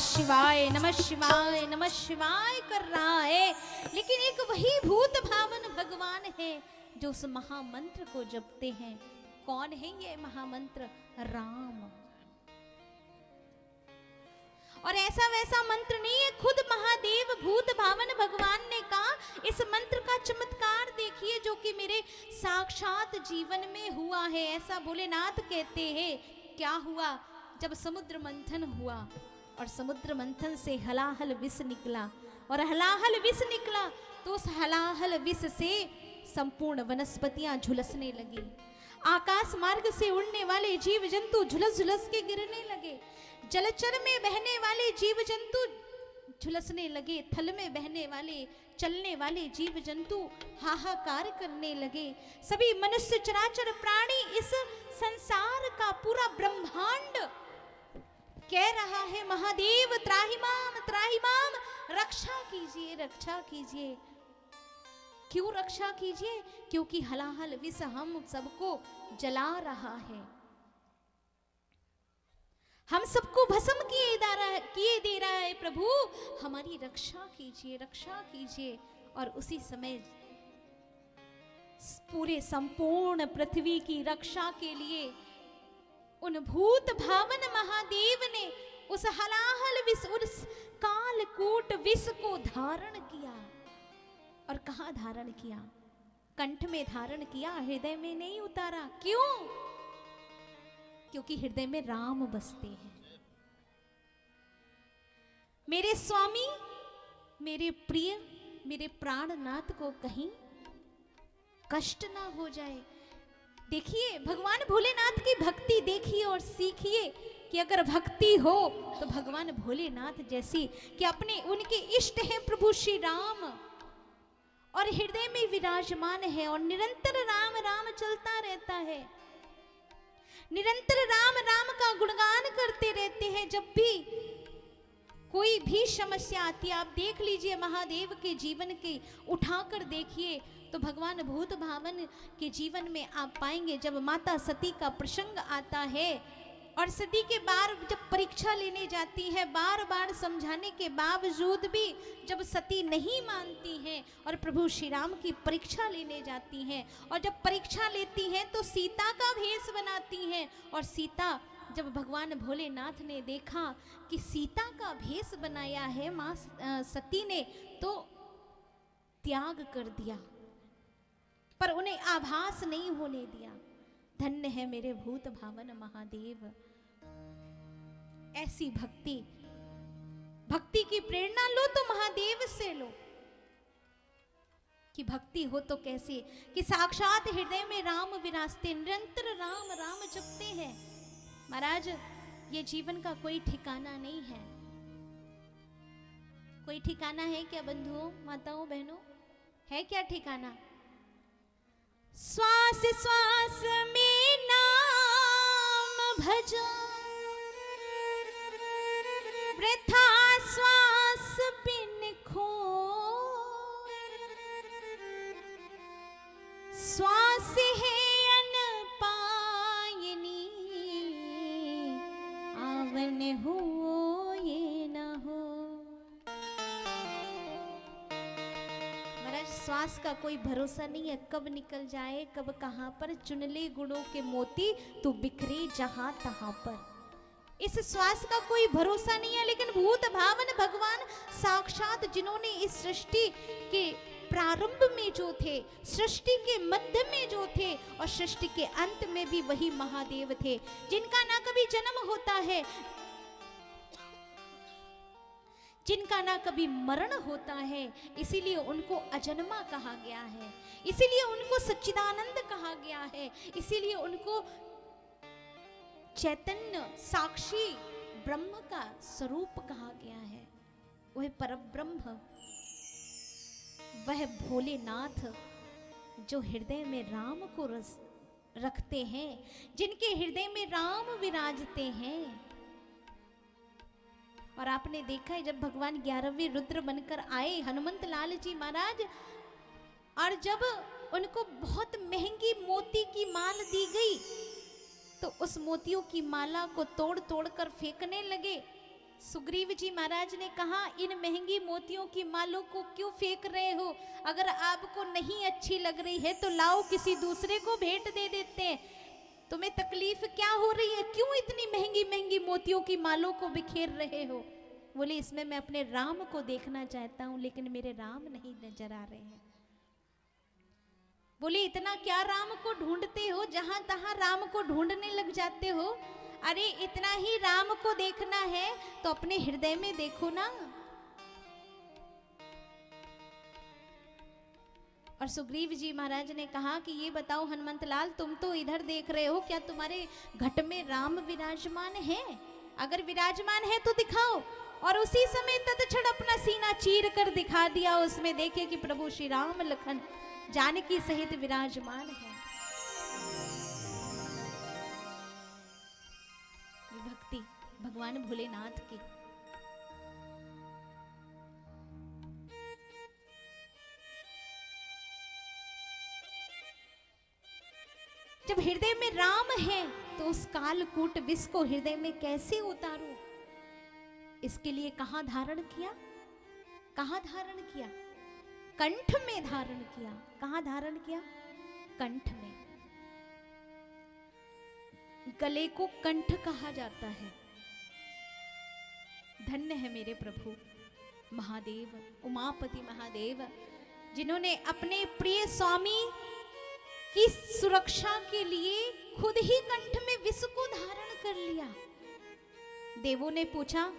शिवाय नमः शिवाय नमः शिवाय कर रहा है, लेकिन एक वही भूत भावन भगवान है जो उस महामंत्र को जपते हैं। कौन है ये महामंत्र? राम। और ऐसा वैसा मंत्र नहीं है, खुद महादेव भूत भावन भगवान ने कहा इस मंत्र का चमत्कार देखिए जो कि मेरे साक्षात जीवन में हुआ है। ऐसा भोलेनाथ कहते हैं। क्या हुआ? जब समुद्र मंथन हुआ और समुद्र मंथन से हलाहल विष निकला, और हलाहल विष निकला तो उस हलाहल विष से संपूर्ण वनस्पतियां झुलसने लगी। आकाश मार्ग से उड़ने वाले जीव जंतु झुलस झुलस के गिरने लगे। जलचर में बहने वाले जीव जंतु झुलसने लगे। थल में बहने वाले चलने वाले जीव जंतु हाहाकार करने लगे। सभी मनुष्य चराचर प्राणी इस संसार का पूरा ब्रह्मांड कह रहा है महादेव त्राहि माम, रक्षा कीजिए, रक्षा कीजिए। क्यों रक्षा कीजिए? क्योंकि हलाहल विष हम सबको जला रहा है, हम सबको भस्म किए दे रहा है। प्रभु हमारी रक्षा कीजिए, रक्षा कीजिए। और उसी समय पूरे संपूर्ण पृथ्वी की रक्षा के लिए उन भूत भावन महादेव ने उस हलाहल विष, उस कालकूट विष को धारण किया। और कहाँ धारण किया? कंठ में धारण किया, हृदय में नहीं उतारा। क्यों? क्योंकि हृदय में राम बसते हैं। मेरे स्वामी, मेरे प्रिय, मेरे प्राणनाथ को कहीं कष्ट ना हो जाए। देखिए भगवान भोलेनाथ की भक्ति देखिए और सीखिए कि अगर भक्ति हो तो भगवान भोलेनाथ जैसी, कि अपने उनके इष्ट हैं प्रभु श्री राम और हृदय में विराजमान है और निरंतर राम राम चलता रहता है, निरंतर राम राम का गुणगान करते रहते हैं। जब भी कोई भी समस्या आती है, आप देख लीजिए महादेव के जीवन के उठाकर देखिए तो भगवान भूत भावन के जीवन में आप पाएंगे। जब माता सती का प्रसंग आता है और सती के बार जब परीक्षा लेने जाती है, बार बार समझाने के बावजूद भी जब सती नहीं मानती हैं और प्रभु श्री राम की परीक्षा लेने जाती हैं, और जब परीक्षा लेती हैं तो सीता का भेष बनाती हैं। और सीता, जब भगवान भोलेनाथ ने देखा कि सीता का भेष बनाया है माँ सती ने, तो त्याग कर दिया, पर उन्हें आभास नहीं होने दिया। धन्य है मेरे भूत भावन महादेव। ऐसी भक्ति, भक्ति की प्रेरणा लो तो महादेव से लो। कि भक्ति हो तो कैसे, कि साक्षात हृदय में राम विराजते, निरंतर राम राम जपते हैं। महाराज, ये जीवन का कोई ठिकाना नहीं है। कोई ठिकाना है क्या बंधुओं, माताओं, बहनों? है क्या ठिकाना? श्वास श्वास में नाम भजो, वृथा श्वास बिन खो, श्वास है अन पायनी, आवन हो ये न हो। श्वास का कोई भरोसा नहीं है, कब निकल जाए, कब कहां पर। चुन ले गुणों के मोती, तू बिखरे जहां तहां पर। इस श्वास का कोई भरोसा नहीं है। लेकिन भूत भावन भगवान साक्षात, जिन्होंने इस सृष्टि के प्रारंभ में जो थे, सृष्टि के मध्य में जो थे और सृष्टि के अंत में भी वही महादेव थे, जिनका ना कभी जन्म होता है, जिनका ना कभी मरण होता है, इसीलिए उनको अजन्मा कहा गया है, इसीलिए उनको सच्चिदानंद कहा गया है, इसीलिए उनको चैतन्य साक्षी ब्रह्म का स्वरूप कहा गया है। वह परब्रह्म, वह भोलेनाथ जो हृदय में राम को रखते हैं, जिनके हृदय में राम विराजते हैं। और आपने देखा है जब भगवान 11वें रुद्र बनकर आए हनुमंत लाल जी महाराज, और जब उनको बहुत महंगी मोती की माल दी गई तो उस मोतियों की माला को तोड़ तोड़ कर फेंकने लगे। सुग्रीव जी महाराज ने कहा, इन महंगी मोतियों की मालों को क्यों फेंक रहे हो? अगर आपको नहीं अच्छी लग रही है तो लाओ किसी दूसरे को भेंट दे देते हैं। तुम्हें तकलीफ क्या हो रही है? क्यों इतनी महंगी महंगी मोतियों की मालों को बिखेर रहे हो? बोले, इसमें मैं अपने राम को देखना चाहता हूं, लेकिन मेरे राम नहीं नजर आ रहे हैं। बोले, इतना क्या राम को ढूंढते हो? जहां तहां राम को ढूंढने लग जाते हो। अरे इतना ही राम को देखना है तो अपने हृदय में देखो ना। और सुग्रीव जी महाराज ने कहा कि ये बताओ हनुमंत लाल, तुम तो इधर देख रहे हो, क्या तुम्हारे घट में राम विराजमान है? अगर विराजमान है तो दिखाओ। और उसी समय तत्क्षण अपना सीना चीर कर दिखा दिया। उसमें देखे कि प्रभु श्री राम लखन जानकी सहित विराजमान है। भक्ति भगवान भोलेनाथ की। जब हृदय में राम है तो उस कालकूट विष को हृदय में कैसे उतारूं? इसके लिए कहां धारण किया? कहां धारण किया? कंठ में धारण किया। कहां धारण किया? कंठ में। गले को कंठ कहा जाता है। धन्य है मेरे प्रभु महादेव, उमापति महादेव, जिन्होंने अपने प्रिय स्वामी की सुरक्षा के लिए खुद ही कंठ में विष को धारण कर लिया। देवों ने पूछा,